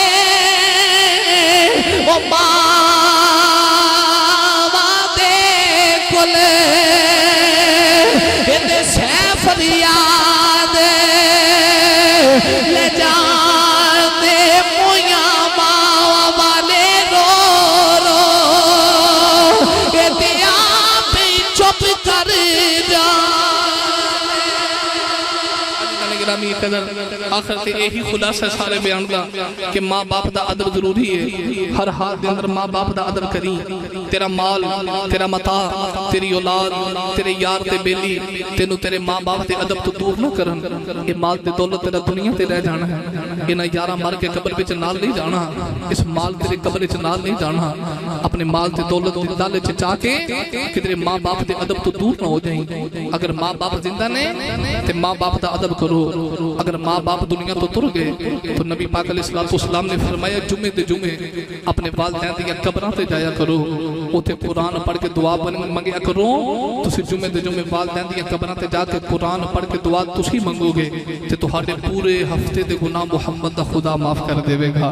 وہ ماں فریاد لے جانے مویاں ماں والے رو رو آپ چپ کر آخر تے یہی خلاصہ سارے بیان دا کہ ماں باپ دا ادب ضروری ہے ہر حال دے اندر ماں باپ دا ادب کری تیرا مال تیرا متاع تیری اولاد تیرے یار تے بیلی تینو تیرے ماں باپ دے ادب تو دور نہ کرن یہ مال تے دولت تیرا دنیا تے رہ جانا ہے انہاں یارہ مار کے قبر وچ نال نہیں جانا اس مال تیرے قبر وچ نال نہیں جانا اپنے مال تے دولت دے لالچ چا کے کہ تیرے ماں باپ دے ادب تو دور نہ ہو جائیں اگر ماں باپ زندہ نے تے ماں باپ دا ادب کرو اگر ماں باپ دنیا تو تر گئے تو نبی پاک علیہ السلام نے فرمایا جمعے دے جمعے اپنے والدین دیا قبراں تے جایا کرو اوتے قرآن پڑھ کے دعا منگیا کرو تسی جمعے دے جمعے والدین دیا قبراں تے جا کے قرآن پڑھ کے دعا تسی منگو گے تے تہاڈے پورے ہفتے دے گناہ محمد دا خدا معاف کر دے گا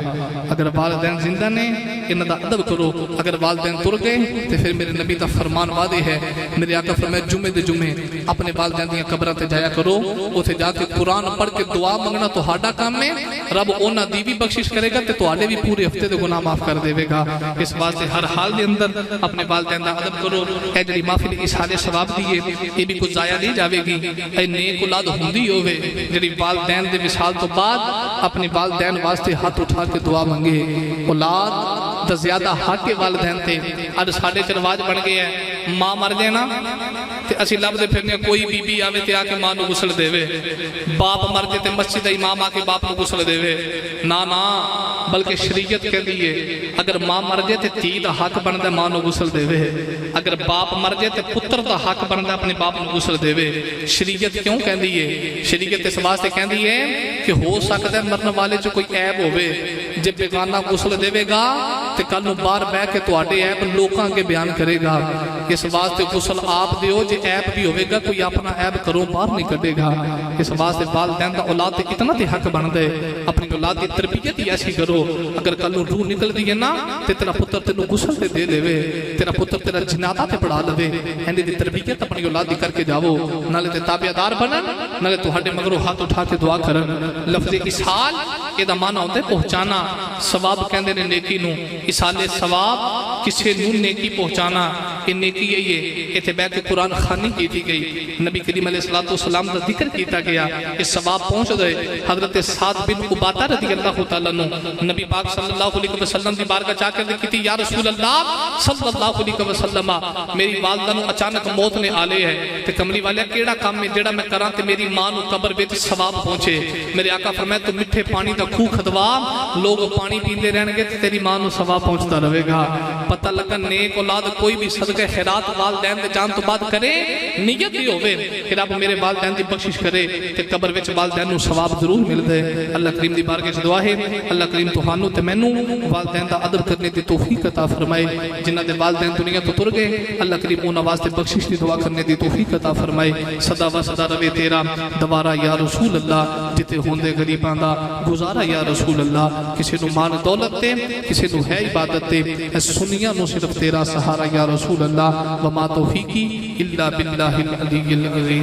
اگر والدین زندہ نے انہاں دا ادب کرو اگر والدین تر گئے تے پھر میرے نبی دا فرمان واضح ہے میرے آقا فرمایا جمعے دے جمعے اپنے والدین دیا قبراں تے جایا کرو اوتے جا کے قرآن پڑھ کے دعا منگنا تو ہاڈا کام ہے رب اونا دی بھی بخشش کرے گا تے تو آڈے بھی پورے ہفتے دے گناہ معاف کر دے گا اس واسطے ہر حال دے اندر اپنے والدین دا ادب کرو اے جڑی محفل اصحال ثواب دیئے یہ بھی کچھ ضائع نہیں جاوے گی اے نیک اولاد ہوندی ہوئے جڑی والدین دے وصال تو بعد اپنے والدین واسطے ہاتھ اٹھا کے دعا منگے اولاد دا زیادہ حق کے والدین تے اج ساڈے چ رواج بن گیا ہے ماں مر جانا تے اسی لب دے پھرنے کوئی بی بی آوے تے آ کے ماں نو غسل دے وے باپ مر جے تے مسجد امام آ کے باپ نو غسل دے وے نا بلکہ شریعت کہہ دیئے اگر ماں مر جے تے تی دا حق بندا ماں نو غسل دے وے اگر باپ مر جے تے پتر دا حق بندا اپنے باپ نو غسل دے وے شریعت کیوں کہہ دیئے شریعت اس واسطے کہہ دیئے کہ ہو سکتا ہے مرنے والے جو کوئی عیب ہوئے جب بیگانہ غسل دے وے گا تے کل نو بار بہ کے تو آڈے عیب لوکاں کے بیان کرے گا اس واسطے غسل آپ دیو جے عیب بھی ہوئے گا کوئی اپنا عیب کرو باہر نہیں کٹے گا اس واسطے والدین دا اولاد تے اتنا تے حق بن دے اپنی اولاد کی تربیت ہی ایسی کرو اگر کل نو روح نکل دیئے نا تے تیرا پتر تینو غسل تے دے لے تیرا پتر تیرا جنازہ تے پڑھا لے ایندی دی تربیت اپنی اولاد دی کر کے جاؤ نالے تے تابعدار بنن نالے تہاڈے مگروں ہاتھ اٹھا کے دعا کرن لفظ اصحال اے دا معنی ہوندا ہے پہنچانا ثواب کہندے نے نیکی نو اصحال ثواب کسے نو نیکی پہنچانا یہ نیکی ہے یہ ایتھے بیٹھ کے قرآن خوانی کی گئی نبی کریم علیہ السلام دا ذکر کیتا گیا یہ ثواب پہنچ گئے حضرت سعد بن عبادہ رضی اللہ تعالیٰ عنہ نبی پاک صلی اللہ علیہ وسلم دی بارگاہ جا کر کہتی یا رسول اللہ صلی اللہ علیہ وسلم میری والدہ نو اچانک موت نے آلے ہے تے کملی والے کیڑا کام میں جڑا میں کراں تے میری ماں نو قبر وچ ثواب پہنچے میرے آقا فرمایا تو میٹھے پانی دا کھو کھدوا لوگ پانی پیندے رہن گے تے تیری ماں نو ثواب پہنچتا رہے گا پتہ لگا نیک اولاد کوئی بھی صدقہ خیرات والدین دے جان تو بعد کرے نیت ہی ہوئے کہ رب میرے والدین دی بخشش کرے تے قبر وچ والدین نو ثواب ضرور مل دے اللہ کریم دی بارگاہ وچ دعا ہے اللہ کریم تہانوں تے مینوں والدین دا ادب کرنے دی توفیق عطا فرمائے جنہاں دے والدین دنیا تو تر گئے اللہ کریم انہاں واسطے بخشش دی دعا کرنے دی توفیق عطا فرمائے صدا و صدا رہے تیرا دوبارہ یا رسول اللہ جتے ہوندے غریباں دا گزارا یا رسول اللہ کسی نو مال دولت تے کسی نو ہے عبادت تے سنیاں نو صرف تیرا سہارا یا رسول اللہ وما توفیقی الا باللہ العلی العظیم